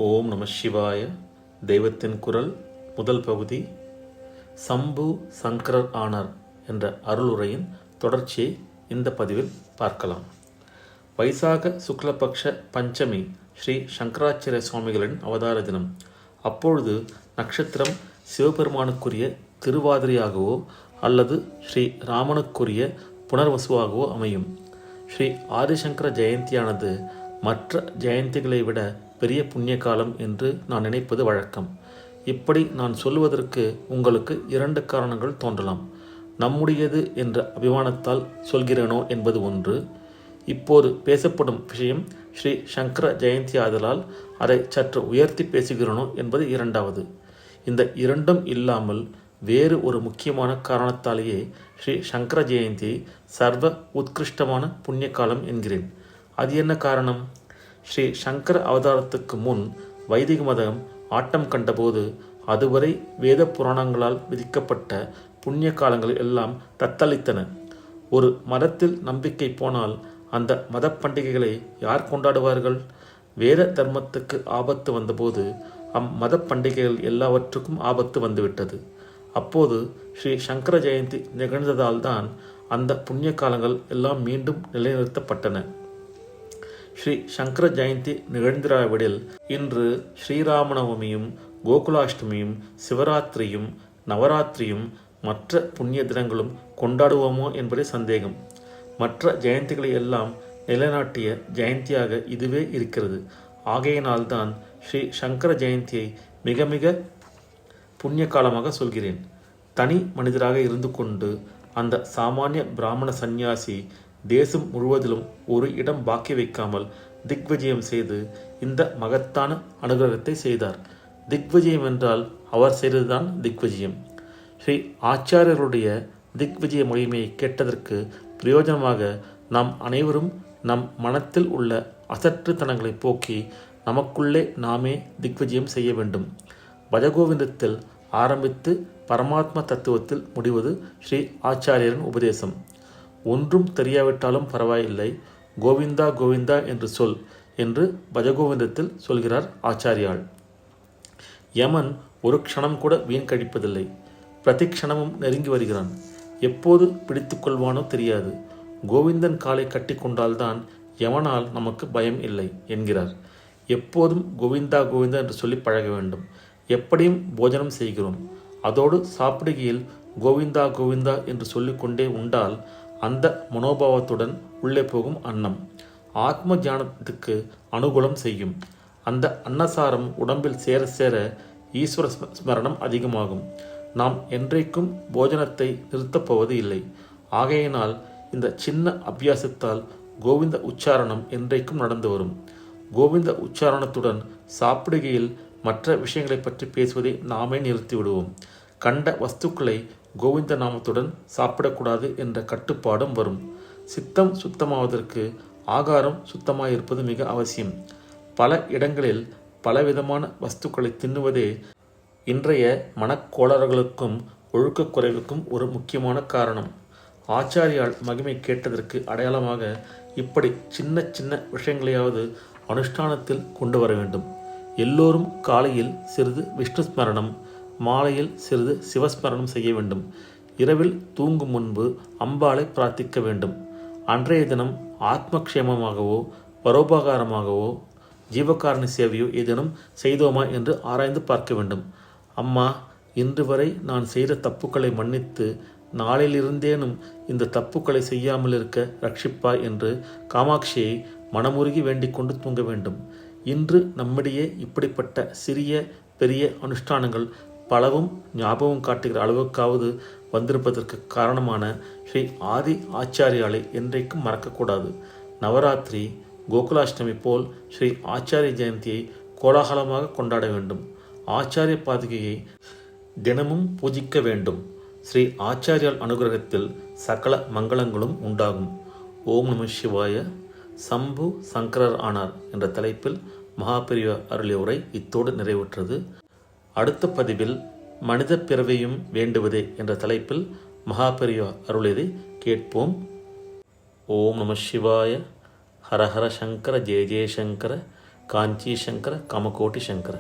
ஓம் நம சிவாய. தெய்வத்தின் குரல் முதல் பகுதி. சம்பு சங்கரர் ஆனார் என்ற அருளுரையின் தொடர்ச்சியை இந்த பதிவில் பார்க்கலாம். வைசாக சுக்லபக்ஷ பஞ்சமி ஸ்ரீ சங்கராச்சாரிய சுவாமிகளின் அவதார தினம். அப்பொழுது நட்சத்திரம் சிவபெருமானுக்குரிய திருவாதிரையாகவோ அல்லது ஸ்ரீ ராமனுக்குரிய புனர்வசுவாகவோ அமையும். ஸ்ரீ ஆதிசங்கர ஜெயந்தியானது மற்ற ஜெயந்திகளை விட பெரிய புண்ணிய காலம் என்று நான் நினைப்பது வழக்கம். இப்படி நான் சொல்வதற்கு உங்களுக்கு இரண்டு காரணங்கள் தோன்றலாம். நம்முடையது என்ற அபிமானத்தால் சொல்கிறேனோ என்பது ஒன்று. இப்போது பேசப்படும் விஷயம் ஸ்ரீ சங்கர ஜெயந்தி ஆதலால் அதை சற்று உயர்த்தி பேசுகிறேனோ என்பது இரண்டாவது. இந்த இரண்டும் இல்லாமல் வேறு ஒரு முக்கியமான காரணத்தாலேயே ஸ்ரீ சங்கர ஜெயந்தியை சர்வ உத்கிருஷ்டமான புண்ணிய காலம் என்கிறேன். அது என்ன காரணம்? ஸ்ரீ சங்கர அவதாரத்துக்கு முன் வைதிக மதம் ஆட்டம் கண்டபோது அதுவரை வேத புராணங்களால் விதிக்கப்பட்ட புண்ணிய காலங்கள் எல்லாம் தத்தளித்தன. ஒரு மதத்தில் நம்பிக்கை போனால் அந்த மத பண்டிகைகளை யார் கொண்டாடுவார்கள்? வேத தர்மத்துக்கு ஆபத்து வந்தபோது அம்மத பண்டிகைகள் எல்லாவற்றுக்கும் ஆபத்து வந்துவிட்டது. அப்போது ஸ்ரீ சங்கர ஜெயந்தி நிகழ்ந்ததால் தான் அந்த புண்ணிய காலங்கள் எல்லாம் மீண்டும் நிலைநிறுத்தப்பட்டன. ஸ்ரீ சங்கர ஜெயந்தி நிகழ்ந்திராவிடில் இன்று ஸ்ரீராமநவமியும் கோகுலாஷ்டமியும் சிவராத்திரியும் நவராத்திரியும் மற்ற புண்ணிய தினங்களும் கொண்டாடுவோமோ என்பதே சந்தேகம். மற்ற ஜெயந்திகளை எல்லாம் நிலைநாட்டிய ஜெயந்தியாக இதுவே இருக்கிறது. ஆகையினால்தான் ஸ்ரீ சங்கர ஜெயந்தியை மிக மிக புண்ணிய காலமாக சொல்கிறேன். தனி மனிதராக இருந்து கொண்டு அந்த சாமானிய பிராமண சந்நியாசி தேசம் முழுவதிலும் ஒரு இடம் பாக்கி வைக்காமல் திக்விஜயம் செய்து இந்த மகத்தான அனுகிரகத்தை செய்தார். திக்விஜயம் என்றால் அவர் செய்ததுதான் திக்விஜயம். ஸ்ரீ ஆச்சாரியருடைய திக்விஜய மொழிமையை கேட்டதற்கு பிரயோஜனமாக நாம் அனைவரும் நம் மனத்தில் உள்ள அசற்றுத்தனங்களை போக்கி நமக்குள்ளே நாமே திக்விஜயம் செய்ய வேண்டும். பஜகோவிந்தத்தில் ஆரம்பித்து பரமாத்ம தத்துவத்தில் முடிவது ஸ்ரீ ஆச்சாரியரின் உபதேசம். ஒன்றும் தெரியாவிட்டாலும் பரவாயில்லை, கோவிந்தா கோவிந்தா என்று சொல் என்று பஜகோவிந்தத்தில் சொல்கிறார் ஆச்சாரியாள். யமன் ஒரு க்ஷணம் கூட வீண் கழிப்பதில்லை. பிரதி க்ஷணமும் நெருங்கி வருகிறான். எப்போது பிடித்து கொள்வானோ தெரியாது. கோவிந்தன் காலை கட்டி கொண்டால்தான் யமனால் நமக்கு பயம் இல்லை என்கிறார். எப்போதும் கோவிந்தா கோவிந்தா என்று சொல்லி பழக வேண்டும். எப்படியும் போஜனம் செய்கிறோம். அதோடு சாப்பிடுகையில் கோவிந்தா கோவிந்தா என்று சொல்லிக்கொண்டே உண்டால் அந்த மனோபாவத்துடன் உள்ளே போகும் அன்னம் ஆத்ம தியானத்துக்கு அனுகூலம் செய்யும். அந்த அன்னசாரம் உடம்பில் சேர சேர ஈஸ்வர ஸ்மரணம் அதிகமாகும். நாம் என்றைக்கும் போஜனத்தை நிறுத்தப் போவது இல்லை. ஆகையினால் இந்த சின்ன அபியாசத்தால் கோவிந்த உச்சாரணம் என்றைக்கும் நடந்து வரும். கோவிந்த உச்சாரணத்துடன் சாப்பிடுகையில் மற்ற விஷயங்களை பற்றி பேசுவதை நாமே நிறுத்திவிடுவோம். கண்ட வஸ்துக்களை கோவிந்த நாமத்துடன் சாப்பிடக்கூடாது என்ற கட்டுப்பாடும் வரும். சித்தம் சுத்தமாவதற்கு ஆகாரம் சுத்தமாயிருப்பது மிக அவசியம். பல இடங்களில் பலவிதமான வஸ்துக்களை தின்னுவதே இன்றைய மனக்கோளாறுகளுக்கும் ஒழுக்க குறைவுக்கும் ஒரு முக்கியமான காரணம். ஆச்சாரியால் மகிமை கேட்டதற்கு அடையாளமாக இப்படி சின்ன சின்ன விஷயங்களையாவது அனுஷ்டானத்தில் கொண்டு வர வேண்டும். எல்லோரும் காலையில் சிறிது விஷ்ணு ஸ்மரணம், மாலையில் சிறிது சிவஸ்மரணம் செய்ய வேண்டும். இரவில் தூங்கும் முன்பு அம்பாளை பிரார்த்திக்க வேண்டும். அன்றைய தினம் ஆத்மக்ஷேமமாகவோ பரோபகாரமாகவோ ஜீவகாரண சேவையோ ஏதேனும் செய்தோமா என்று ஆராய்ந்து பார்க்க வேண்டும். அம்மா, இன்று வரை நான் செய்த தப்புக்களை மன்னித்து நாளிலிருந்தேனும் இந்த தப்புக்களை செய்யாமல் இருக்க ரட்சிப்பாய் என்று காமாட்சியை மனமுருகி வேண்டிக் கொண்டு தூங்க வேண்டும். இன்று நம்மிடையே இப்படிப்பட்ட சிறிய பெரிய அனுஷ்டானங்கள் பலவும் ஞாபகம் காட்டுகிற அளவுக்காவது வந்திருப்பதற்கு காரணமான ஸ்ரீ ஆதி ஆச்சாரியாலை என்றைக்கும் மறக்கக்கூடாது. நவராத்திரி கோகுலாஷ்டமி போல் ஸ்ரீ ஆச்சாரிய ஜெயந்தியை கோலாகலமாக கொண்டாட வேண்டும். ஆச்சாரிய பாதுகையை தினமும் பூஜிக்க வேண்டும். ஸ்ரீ ஆச்சாரியால் அனுகிரகத்தில் சகல மங்களங்களும் உண்டாகும். ஓம் நம சிவாய. சம்பு சங்கரர் ஆனார் என்ற தலைப்பில் மகாபெரிவா அருளிய உரை இத்தோடு நிறைவுற்றது. அடுத்த பதிவில் மனித பிறவையும் வேண்டுவதே என்ற தலைப்பில் மகாபெரிவா அருளியதை கேட்போம். ஓம் நம சிவாய. ஹரஹர சங்கர ஜெய ஜெயசங்கர. காஞ்சி சங்கர காமகோட்டி சங்கர.